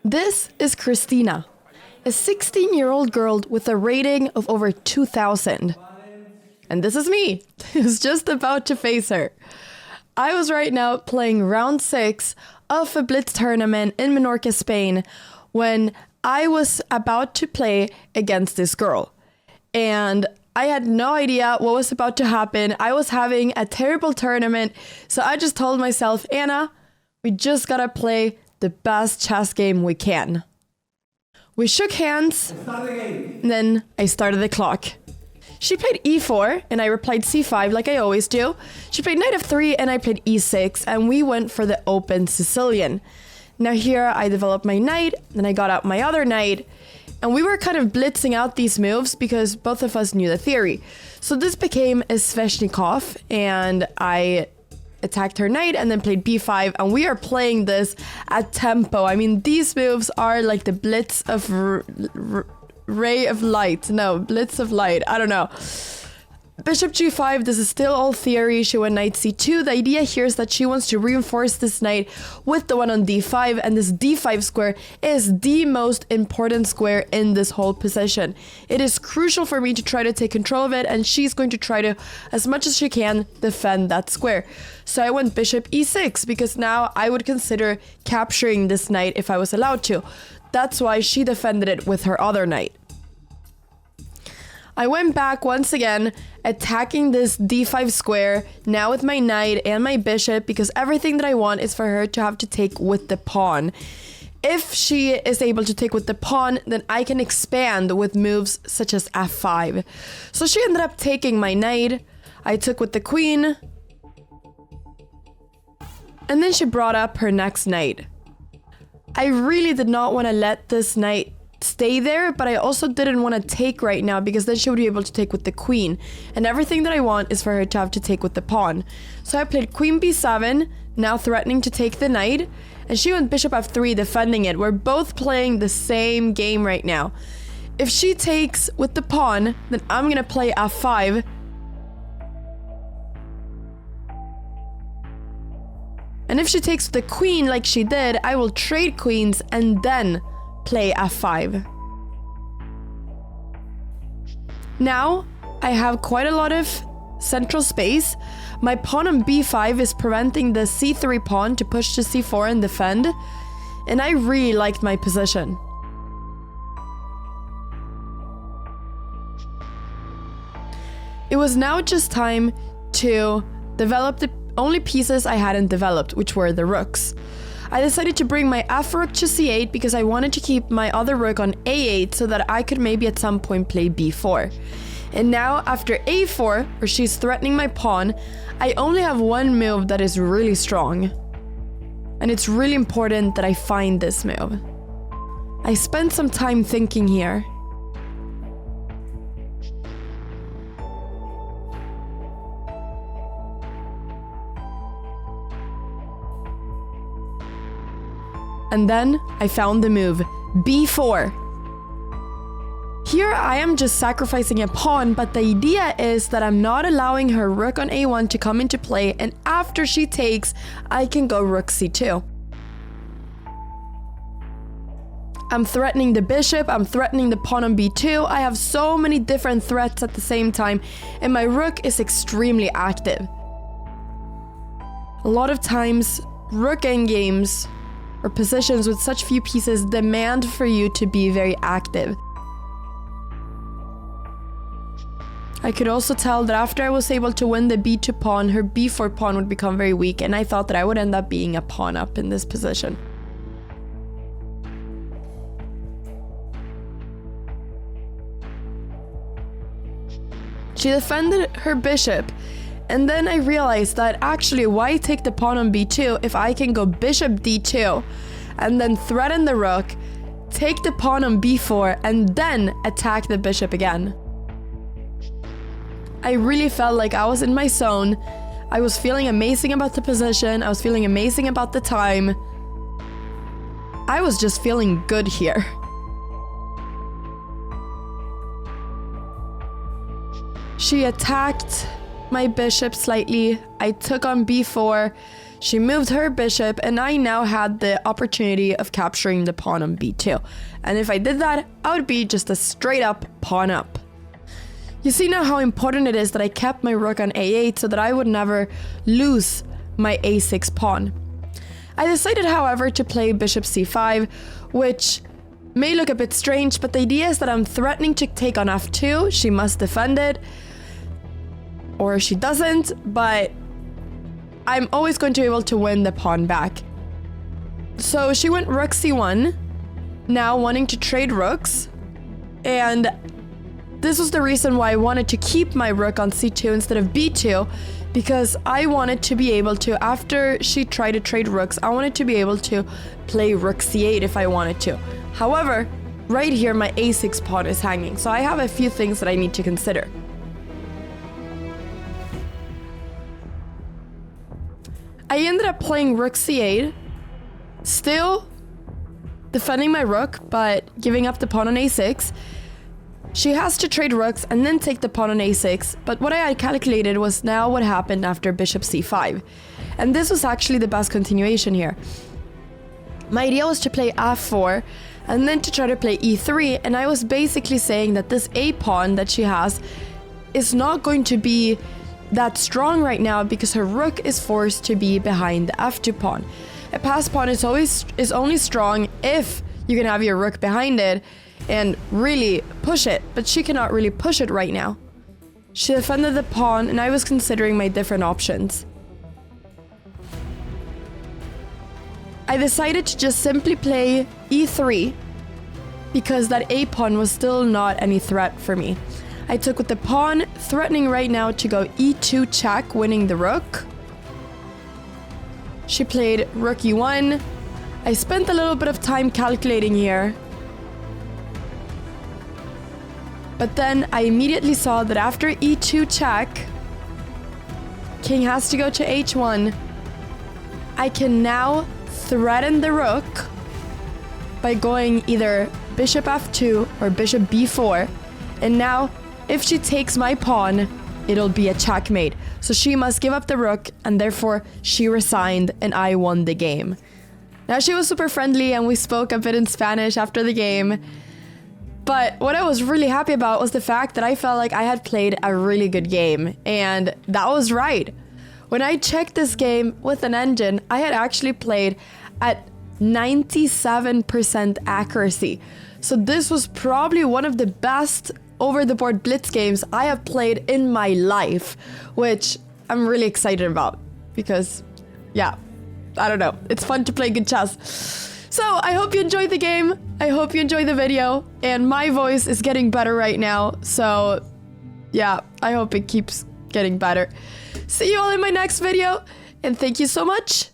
This is Christina, a 16-year-old girl with a rating of over 2,000. And this is me, who's just about to face her. I was right now playing round 6 of a blitz tournament in Menorca, Spain, when I was about to play against this girl. And I had no idea what was about to happen. I was having a terrible tournament, so I just told myself, Anna, we just gotta play the best chess game we can. We shook hands, and then I started the clock. She played e4, and I replied c5 like I always do. She played knight f3, and I played e6, and we went for the open Sicilian. Now here I developed my knight, then I got out my other knight, and we were kind of blitzing out these moves because both of us knew the theory. So this became a Sveshnikov, and I attacked her knight and then played b5, and we are playing this at tempo. I mean, these moves are like the blitz of ray of light. No, blitz of light. I don't know. Bishop g5, this is still all theory. She went knight c2. The idea here is that she wants to reinforce this knight with the one on d5, and this d5 square is the most important square in this whole position. It is crucial for me to try to take control of it, and she's going to try to, as much as she can, defend that square. So I went bishop e6, because now I would consider capturing this knight if I was allowed to. That's why she defended it with her other knight. I went back once again, attacking this d5 square, now with my knight and my bishop, because everything that I want is for her to have to take with the pawn. If she is able to take with the pawn, then I can expand with moves such as f5. So she ended up taking my knight, I took with the queen, and then she brought up her next knight. I really did not want to let this knight stay there, but I also didn't want to take right now, because then she would be able to take with the queen, and everything that I want is for her to have to take with the pawn. So I played queen b7, now threatening to take the knight, and she went bishop f3, defending it. We're both playing the same game right now. If she takes with the pawn, then I'm gonna play f5, and if she takes the queen like she did, I will trade queens and then play f5. Now I have quite a lot of central space. My pawn on b5 is preventing the c3 pawn to push to c4 and defend, and I really liked my position. It was now just time to develop the only pieces I hadn't developed, which were the rooks. I decided to bring my f rook to c8 because I wanted to keep my other rook on a8 so that I could maybe at some point play b4. And now after a4, where she's threatening my pawn, I only have one move that is really strong. And it's really important that I find this move. I spent some time thinking here. And then I found the move, b4. Here I am just sacrificing a pawn, but the idea is that I'm not allowing her rook on a1 to come into play, and after she takes, I can go rook c2. I'm threatening the bishop, I'm threatening the pawn on b2. I have so many different threats at the same time, and my rook is extremely active. A lot of times, rook endgames or positions with such few pieces demand for you to be very active. I could also tell that after I was able to win the b2 pawn, her b4 pawn would become very weak, and I thought that I would end up being a pawn up in this position. She defended her bishop, and then I realized that actually, why take the pawn on b2 if I can go bishop d2 and then threaten the rook, take the pawn on b4, and then attack the bishop again. I really felt like I was in my zone. I was feeling amazing about the position. I was feeling amazing about the time. I was just feeling good here. She attacked my bishop slightly. I took on b4. She moved her bishop, and I now had the opportunity of capturing the pawn on b2. And if I did that, I would be just a straight up pawn up. You see now how important it is that I kept my rook on a8 so that I would never lose my a6 pawn. I decided, however, to play bishop c5, which may look a bit strange, but the idea is that I'm threatening to take on f2. She must defend it, or she doesn't, but I'm always going to be able to win the pawn back. So she went rook c1, now wanting to trade rooks, and this was the reason why I wanted to keep my rook on c2 instead of b2, because I wanted to be able to, after she tried to trade rooks, I wanted to be able to play rook c8 if I wanted to. However, right here my a6 pawn is hanging, so I have a few things that I need to consider. I ended up playing rook c8, still defending my rook, but giving up the pawn on a6. She has to trade rooks and then take the pawn on a6, but what I had calculated was now what happened after bishop c5. And this was actually the best continuation here. My idea was to play f4 and then to try to play e3, and I was basically saying that this a pawn that she has is not going to be that strong right now because her rook is forced to be behind the f2 pawn. A passed pawn is only strong if you can have your rook behind it and really push it, but she cannot really push it right now. She defended the pawn, and I was considering my different options. I decided to just simply play e3 because that a pawn was still not any threat for me. I took with the pawn, threatening right now to go e2 check, winning the rook. She played rook e1. I spent a little bit of time calculating here, but then I immediately saw that after e2 check, king has to go to h1. I can now threaten the rook by going either bishop f2 or bishop b4. And now, if she takes my pawn, it'll be a checkmate. So she must give up the rook, and therefore she resigned and I won the game. Now she was super friendly and we spoke a bit in Spanish after the game. But what I was really happy about was the fact that I felt like I had played a really good game, and that was right. When I checked this game with an engine, I had actually played at 97% accuracy. So this was probably one of the best over-the-board blitz games I have played in my life, which I'm really excited about because, yeah, I don't know. It's fun to play good chess. So I hope you enjoyed the game. I hope you enjoyed the video, and my voice is getting better right now. So yeah, I hope it keeps getting better. See you all in my next video, and thank you so much.